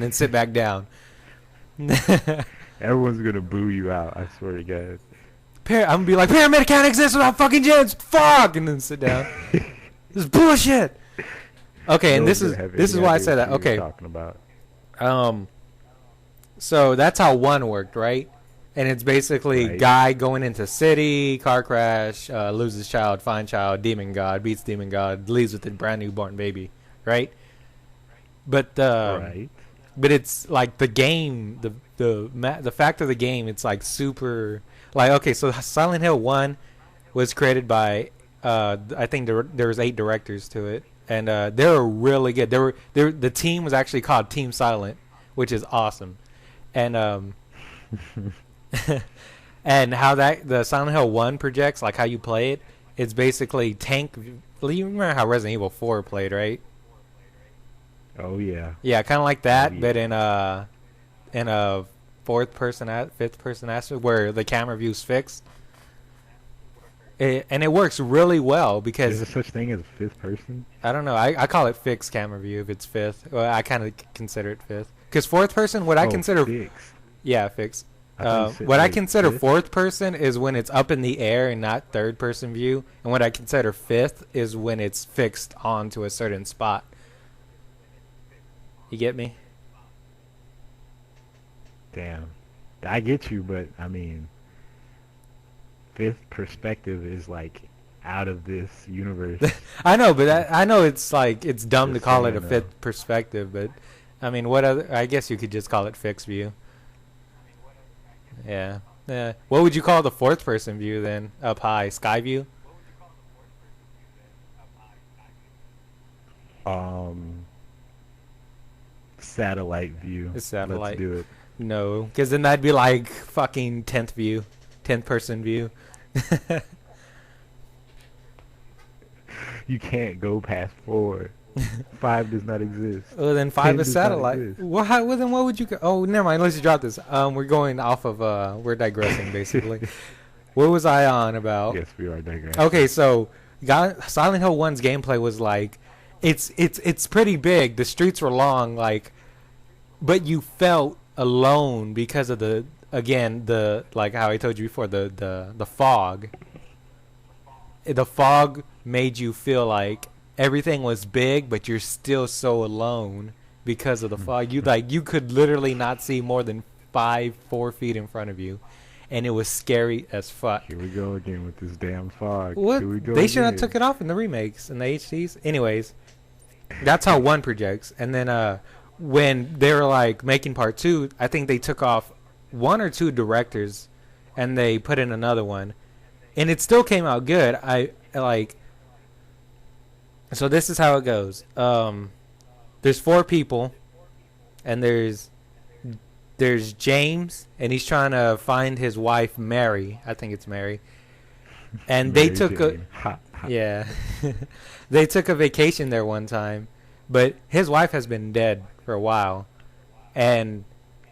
then sit back down. Everyone's gonna boo you out. I swear to God. I'm gonna be like, pyramid can't exist without fucking gens. Fuck, and then sit down. This is bullshit. Okay, and No this one's is gonna have this is any why I idea said what that. you were Okay, talking about. so that's how one worked, right? And it's basically Right. guy going into city, car crash, loses child, find child, demon god, beats demon god, leaves with a brand newborn baby, right? But Right. but it's like the game, the fact of the game, it's like super like okay. So Silent Hill 1 was created by I think there was 8 directors to it, and they were really good. The team was actually called Team Silent, which is awesome, and and how that the Silent Hill 1 projects, like how you play it, it's basically tank. You remember how Resident Evil 4 played, right? Oh yeah. Yeah, kind of like that, Oh, but yeah. in a fifth person aspect where the camera view's fixed. And it works really well Is because there such thing as fifth person? I don't know. I call it fixed camera view if it's fifth. Well, I kind of consider it fifth because fourth person, what I Oh, consider fixed. yeah fixed. I thought you said, What I like, consider fifth? fourth person is when it's up in the air and not third person view, and what I consider fifth is when it's fixed onto a certain spot. You get me? Damn. I get you, but I mean, fifth perspective is like out of this universe. I know, but I know it's like it's dumb to Just call so it you a know. fifth perspective, but I mean, what other? I guess you could just call it fixed view. Yeah. Yeah. What would you call the fourth person view then? Up high, sky view? Um, Satellite view. It's satellite. Let's do it. No, because then that'd be like fucking tenth view, 10th person view. You can't go past 4. 5 does not exist. Well, then 10 five is does not satellite. exist. Well, well, then what would you? Oh, never mind. Let's just drop this. We're going off of. We're digressing basically. What was I on about? Yes, we are digressing. Okay, so Silent Hill 1's gameplay was like, it's pretty big. The streets were long, like, but you felt alone because of the like how I told you before the fog. The fog made you feel like everything was big, but you're still so alone because of the fog. You could literally not see more than 4 feet in front of you, and it was scary as fuck. Here we go again with this damn fog. What? Here we go They should have again. took it off in the remakes and the HDs. Anyways, that's how 1 projects. And then when they were like making part 2, I think they took off 1 or 2 directors and they put in another one. And it still came out good. I like so this is how it goes. There's 4 people and there's James and he's trying to find his wife Mary. I think it's Mary. And they Mary took a Jane. Ha, ha. yeah. They took a vacation there one time, but his wife has been dead for a while. And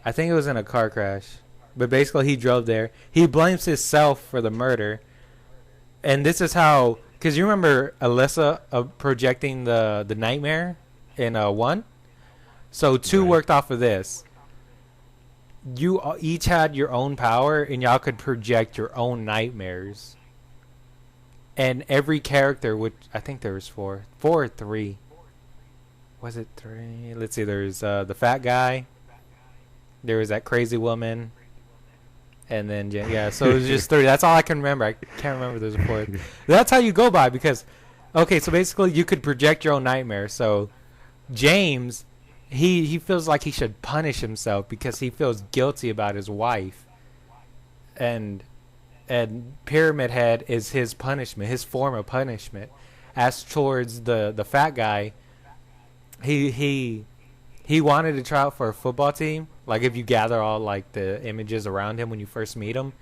I think it was in a car crash. But basically he drove there. He blames himself for the murder. And this is how, cuz you remember Alyssa projecting the nightmare in 1? So 2 Right. worked off of this. You each had your own power and y'all could project your own nightmares. And every character, which I think there was 4 or 3. Was it 3? Let's see. There's the fat guy. There was that crazy woman. And then yeah, so it was just 3. That's all I can remember. I can't remember there's a 4th. That's how you go by because, okay, so basically you could project your own nightmare. So James, he feels like he should punish himself because he feels guilty about his wife. And Pyramid Head is his punishment, his form of punishment. As towards the fat guy, he wanted to try out for a football team. Like if you gather all like the images around him when you first meet him,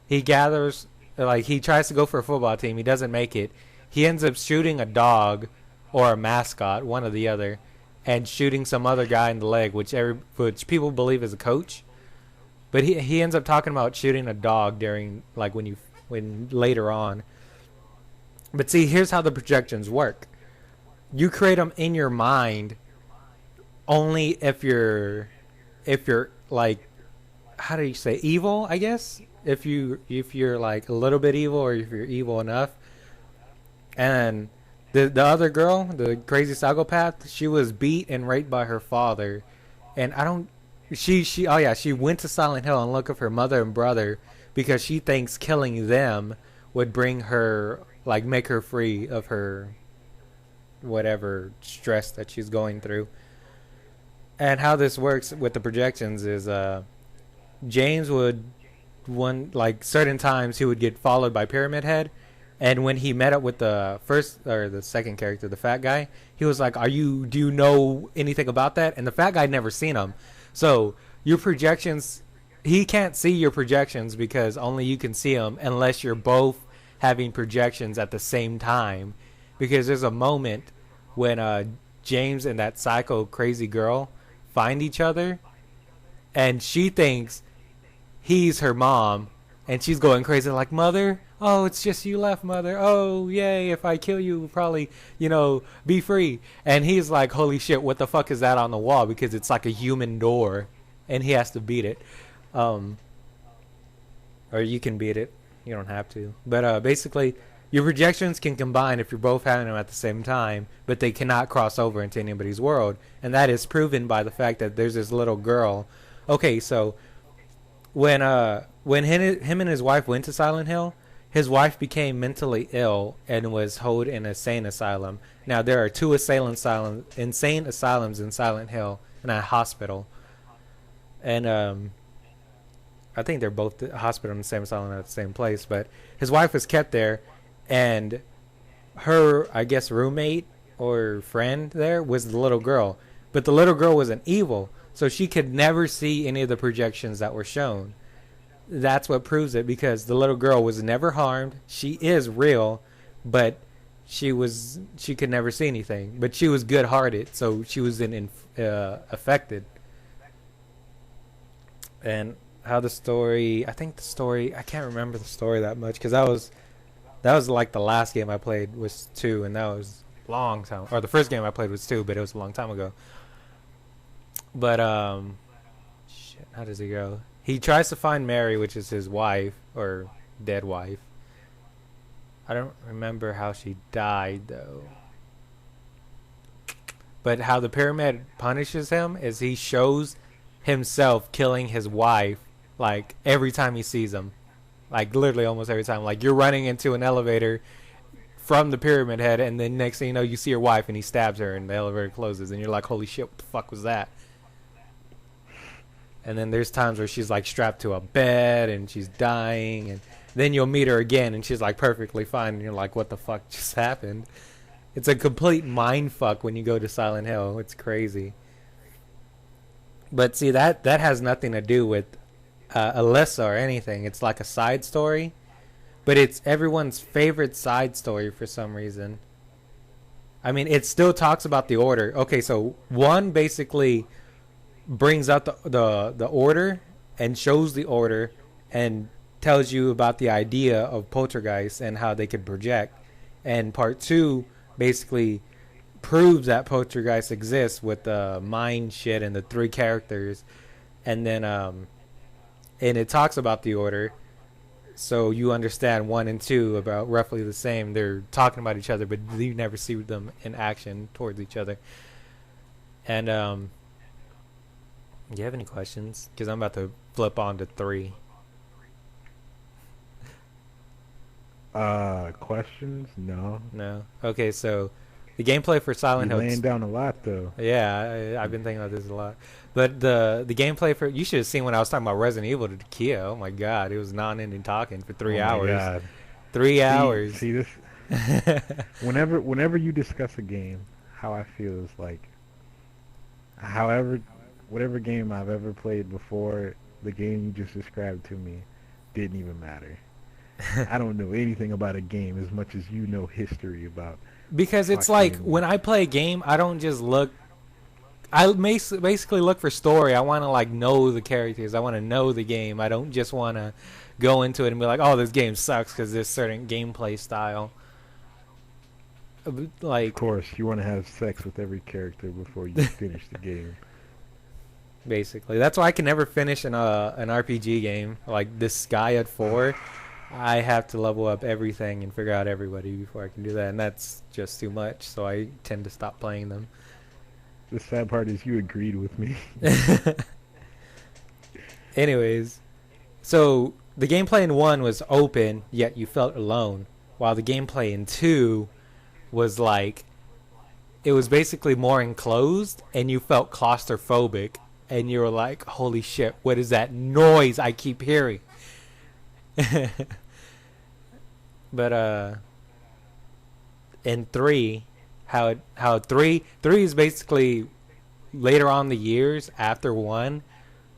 he gathers like he tries to go for a football team. He doesn't make it. He ends up shooting a dog or a mascot, one or the other, and shooting some other guy in the leg, which people believe is a coach. But he ends up talking about shooting a dog during like when later on. But see, here's how the projections work. You create them in your mind only if if you're like, how do you say, evil, I guess, if you're like a little bit evil, or if you're evil enough. And the other girl, the crazy psychopath, she was beat and raped by her father. And I don't, she oh yeah, she went to Silent Hill and looked up her mother and brother because she thinks killing them would bring her, like, make her free of her whatever stress that she's going through. And how this works with the projections is James would, one, like, certain times he would get followed by Pyramid Head, and when he met up with the first or the second character, the fat guy, he was like, do you know anything about that? And the fat guy had never seen him. So your projections, he can't see your projections because only you can see them unless you're both having projections at the same time. Because there's a moment when James and that psycho crazy girl find each other, and she thinks he's her mom, and she's going crazy like, mother, oh, it's just you left, mother, oh yay, if I kill you, we'll probably, be free. And he's like, holy shit, what the fuck is that on the wall? Because it's like a human door, and he has to beat it. Or you can beat it, you don't have to, but basically your projections can combine if you're both having them at the same time, but they cannot cross over into anybody's world. And that is proven by the fact that there's this little girl. Okay, so when him and his wife went to Silent Hill, his wife became mentally ill and was held in a insane asylum. Now there are two insane asylums in Silent Hill and a hospital. And I think they're both the hospital and the same asylum at the same place. But his wife was kept there, and her, I guess, roommate or friend there was the little girl. But the little girl was an evil, so she could never see any of the projections that were shown. That's what proves it, because the little girl was never harmed. She is real, but she could never see anything. But she was good-hearted, so she was affected. And how the story, I can't remember the story that much, because that was like the last game I played was 2, and that was a long time. Or the first game I played was 2, but it was a long time ago. But shit, how does it go? He tries to find Mary, which is his wife, or dead wife. I don't remember how she died, though. But how the pyramid punishes him is he shows himself killing his wife, like, every time he sees him. Like, literally almost every time. Like, you're running into an elevator from the Pyramid Head, and then next thing you know, you see your wife, and he stabs her, and the elevator closes, and you're like, holy shit, what the fuck was that? And then there's times where she's like strapped to a bed and she's dying, and then you'll meet her again and she's like perfectly fine, and you're like, what the fuck just happened? It's a complete mind fuck when you go to Silent Hill. It's crazy. But see, that has nothing to do with Alyssa or anything. It's like a side story, but it's everyone's favorite side story for some reason. I mean, it still talks about the Order. Okay, so 1 basically brings out the Order and shows the Order and tells you about the idea of poltergeist and how they could project. And part 2 basically proves that poltergeist exists with the mind shit and the 3 characters. And then and it talks about the Order, so you understand 1 and 2 about roughly the same. They're talking about each other, but you never see them in action towards each other. And do you have any questions? Because I'm about to flip on to 3. Questions? No. No? Okay, so the gameplay for Silent Hill... You're laying down a lot, though. Yeah, I've been thinking about this a lot. But the gameplay for... You should have seen when I was talking about Resident Evil to Kia. Oh, my God. It was non-ending talking for 3 hours. God. 3 hours. See this... whenever you discuss a game, how I feel is like... Whatever game I've ever played before, the game you just described to me didn't even matter. I don't know anything about a game as much as you know history about. Because it's like, when I play a game, I don't just look... I basically look for story. I want to, like, know the characters. I want to know the game. I don't just want to go into it and be like, oh, this game sucks because there's certain gameplay style. Like, of course, you want to have sex with every character before you finish the game. basically. That's why I can never finish an RPG game like this guy at 4. I have to level up everything and figure out everybody before I can do that, and that's just too much. So I tend to stop playing them. The sad part is you agreed with me. Anyways, so the gameplay in 1 was open, yet you felt alone, while the gameplay in 2 was like, it was basically more enclosed, and you felt claustrophobic, and you were like, holy shit, what is that noise I keep hearing? But in 3, how 3 is basically later on the years after 1,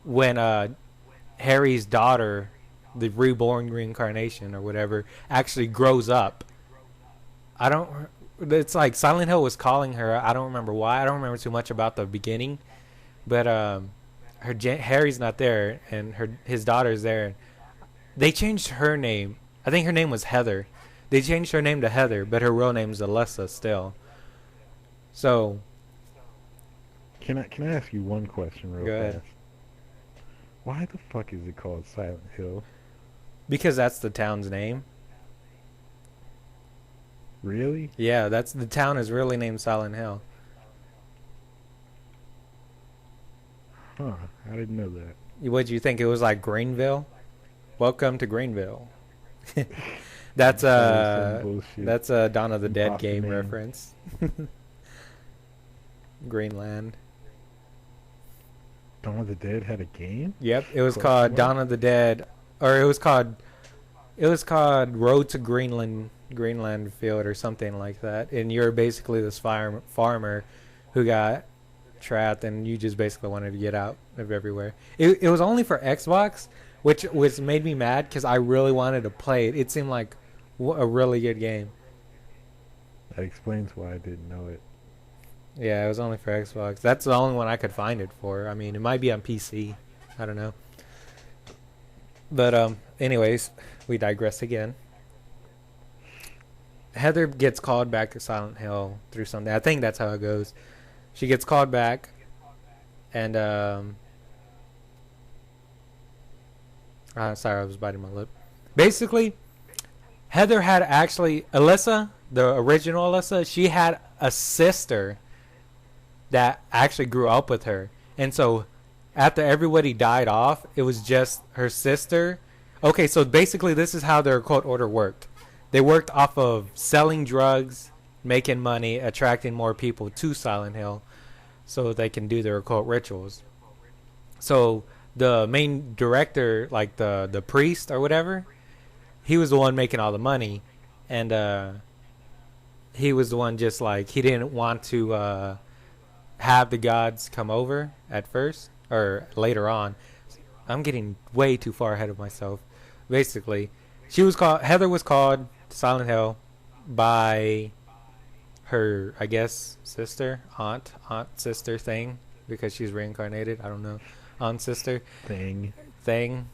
when Harry's daughter, the reborn reincarnation or whatever, actually grows up. It's like Silent Hill was calling her. I don't remember why. I don't remember too much about the beginning, but Harry's not there, and his daughter's there. They changed her name. I think her name was Heather. They changed her name to Heather, but her real name's Alessa still. So, Can I ask you one question real Go ahead. fast? Why the fuck is it called Silent Hill? because that's the town's name. Really? Yeah, the town is really named Silent Hill. Huh. I didn't know that. What'd you think? It was like Greenville? Welcome to Greenville. That's Some bullshit. that's a Dawn of the Dead Imposter game Man. reference. Greenland. Dawn of the Dead had a game? Yep, it was Cool. called What? Dawn of the Dead, or it was called Road to Greenland Field or something like that. And you're basically this farmer who got trapped, and you just basically wanted to get out of everywhere. It was only for Xbox, which made me mad because I really wanted to play it. It seemed like a really good game. That explains why I didn't know it. Yeah, it was only for Xbox. That's the only one I could find it for. I mean, it might be on PC. I don't know. But anyways, we digress again. Heather gets called back to Silent Hill through something. I think that's how it goes. She gets called back, and sorry, I was biting my lip. Basically, Heather had actually Alyssa, the original Alyssa. She had a sister that actually grew up with her, and so after everybody died off, it was just her sister. Okay, so basically, this is how their court order worked. They worked off of selling drugs, making money, attracting more people to Silent Hill so they can do their occult rituals. So the main director, like the priest or whatever, he was the one making all the money, and he was the one just like, he didn't want to have the gods come over at first or later on. I'm getting way too far ahead of myself. Basically, Heather was called to Silent Hill by her, I guess, aunt sister thing, because she's reincarnated. I don't know, aunt sister Thing. thing.